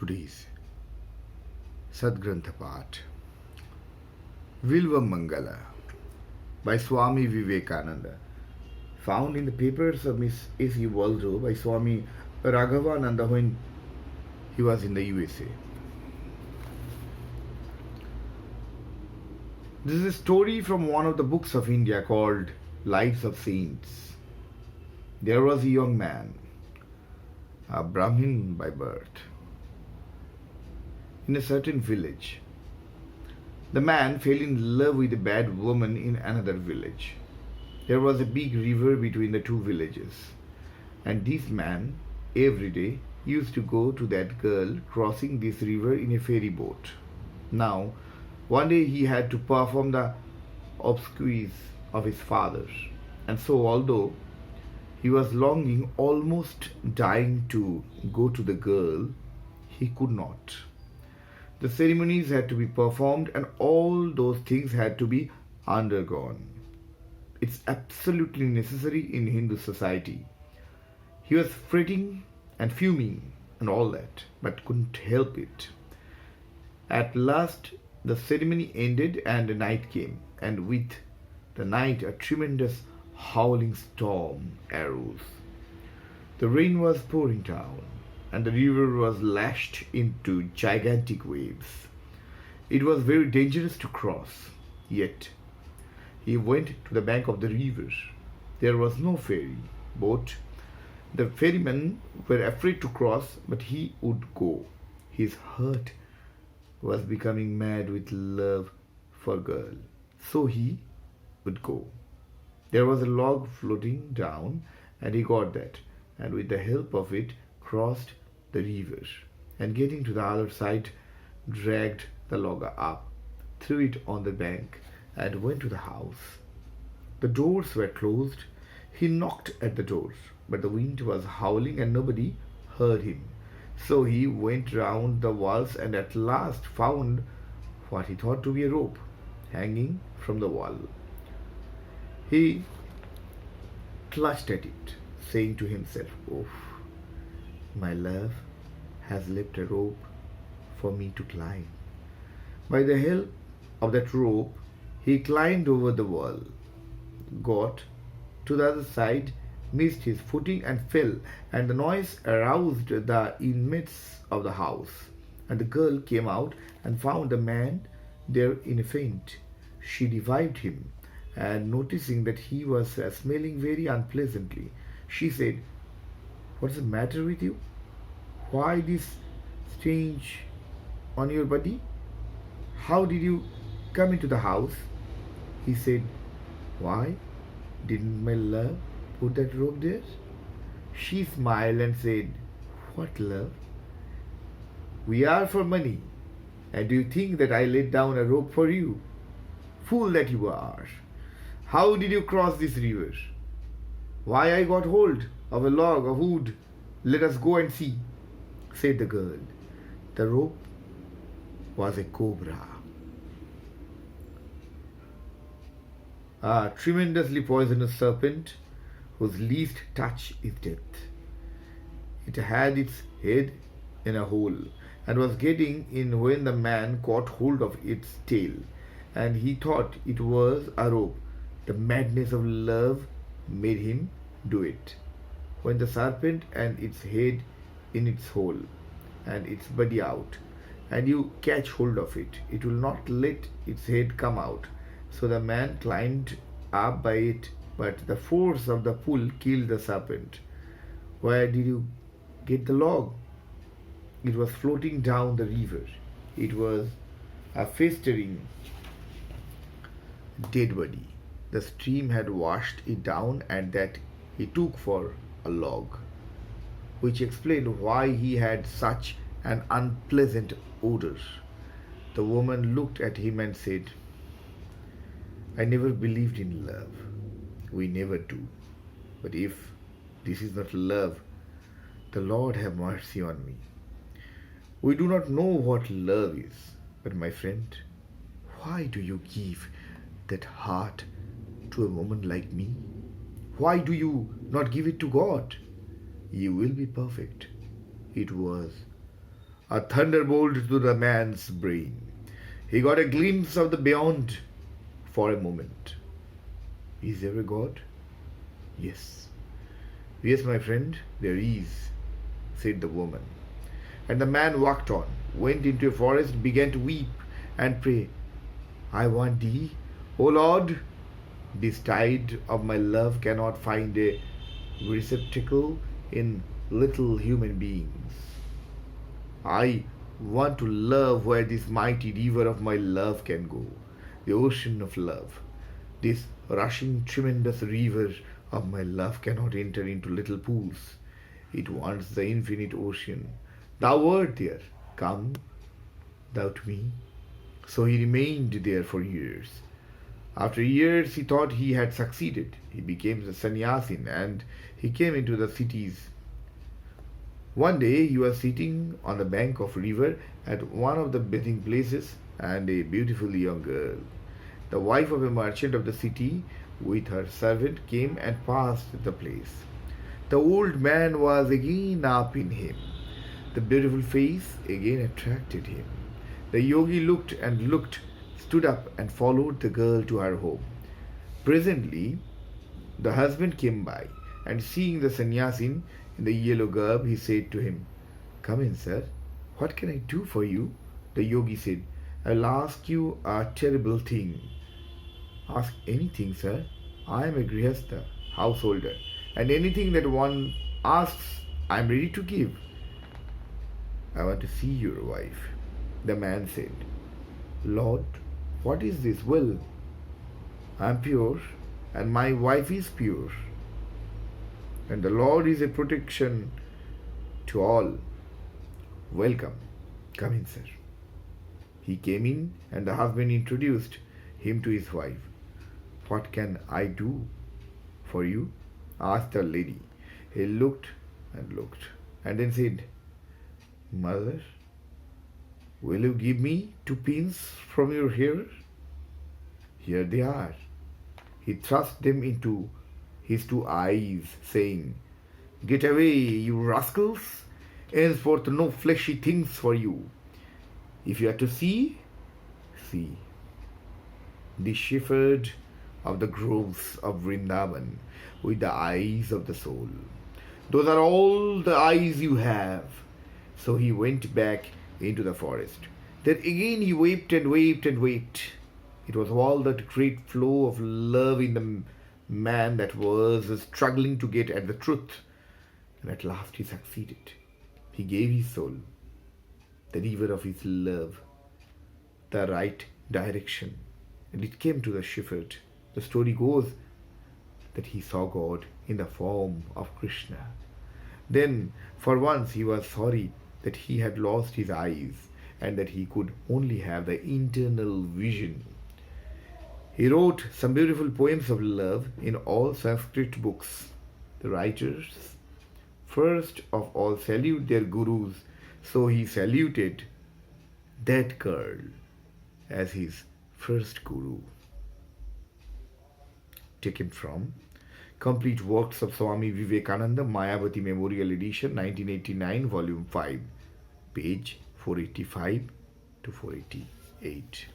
today's Sadgrantha Path, Villamangal by Swami Vivekananda, found in the papers of Miss A.C. Waldo by Swami Raghavananda when he was in the USA. This is a story from one of the books of India called Lives of Saints. There was a young man, a Brahmin by birth, in a certain village. The man fell in love with a bad woman in another village. There was a big river between the two villages, and this man every day used to go to that girl crossing this river in a ferry boat. Now, one day he had to perform the obsequies of his father, and so although he was longing, almost dying to go to the girl, he could not. The ceremonies had to be performed and all those things had to be undergone. It's absolutely necessary in Hindu society. He was fretting and fuming and all that, but couldn't help it. At last, the ceremony ended and the night came, and with the night a tremendous howling storm arose. The rain was pouring down, and the river was lashed into gigantic waves. It was very dangerous to cross, yet he went to the bank of the river. There was no ferry boat. The ferrymen were afraid to cross, but he would go. His heart was becoming mad with love for girl, so he would go. There was a log floating down, and he got that, and with the help of it crossed the river, and getting to the other side, dragged the log up, threw it on the bank, and went to the house. The doors were closed. He knocked at the doors, but the wind was howling and nobody heard him. So he went round the walls and at last found what he thought to be a rope hanging from the wall. He clutched at it, saying to himself, "Oh, my love has left a rope for me to climb." By the help of that rope, he climbed over the wall, got to the other side, missed his footing and fell, and the noise aroused the inmates of the house. And the girl came out and found the man there in a faint. She revived him, and noticing that he was smelling very unpleasantly, she said, "What's the matter with you? Why this stench on your body? How did you come into the house?" He said, "Why, didn't my love put that rope there?" She smiled and said, "What love? We are for money. And do you think that I laid down a rope for you? Fool that you are. How did you cross this river?" "Why, I got hold of a log of wood. Let us go and see," said the girl. The rope was a cobra, a tremendously poisonous serpent whose least touch is death. It had its head in a hole and was getting in when the man caught hold of its tail, and he thought it was a rope. The madness of love made him do it. When the serpent and its head in its hole and its body out, and you catch hold of it, it will not let its head come out. So the man climbed up by it, but the force of the pull killed the serpent. "Where did you get the log?" "It was floating down the river. It was a festering dead body. The stream had washed it down, and that he took for a log," which explained why he had such an unpleasant odor. The woman looked at him and said, "I never believed in love. We never do. But if this is not love, the Lord have mercy on me. We do not know what love is. But my friend, why do you give that heart to a woman like me? Why do you not give it to God? You will be perfect." It was a thunderbolt to the man's brain. He got a glimpse of the beyond for a moment. Is there a God? Yes. Yes, my friend, there is, said the woman. And the man walked on, went into a forest, began to weep and pray. I want thee, O Lord. This tide of my love cannot find a receptacle in little human beings. I want to love where this mighty river of my love can go, the ocean of love. This rushing, tremendous river of my love cannot enter into little pools. It wants the infinite ocean. Thou art there. Come thou to me. So he remained there for years. After years, he thought he had succeeded. He became a sannyasin and he came into the cities. One day, he was sitting on the bank of a river at one of the bathing places, and a beautiful young girl, the wife of a merchant of the city, with her servant, came and passed the place. The old man was again up in him. The beautiful face again attracted him. The yogi looked and looked, stood up and followed the girl to her home. Presently, the husband came by, and seeing the sannyasin in the yellow garb, he said to him, Come in, sir. What can I do for you? The yogi said, I'll ask you a terrible thing. Ask anything, sir. I am a grihastha, householder, and anything that one asks, I am ready to give. I want to see your wife. The man said, Lord, what is this will? I am pure, and my wife is pure. And the Lord is a protection to all. Welcome. Come in, sir. He came in, and the husband introduced him to his wife. What can I do for you? Asked the lady. He looked, and then said, Mother, will you give me 2 pins from your hair? Here they are. He thrust them into his 2 eyes, saying, Get away, you rascals! Henceforth no fleshy things for you. If you are to see, see. The shepherd of the groves of Vrindavan with the eyes of the soul. Those are all the eyes you have. So he went back into the forest. Then again he wept and wept and wept. It was all that great flow of love in the man that was struggling to get at the truth. And at last he succeeded. He gave his soul, the river of his love, the right direction. And it came to the shepherd. The story goes that he saw God in the form of Krishna. Then, for once, he was sorry that he had lost his eyes and that he could only have the internal vision. He wrote some beautiful poems of love in all Sanskrit books. The writers first of all salute their gurus, so he saluted that girl as his first guru. Taken from Complete Works of Swami Vivekananda, Mayavati Memorial Edition, 1989, Volume 5, page 485 to 488.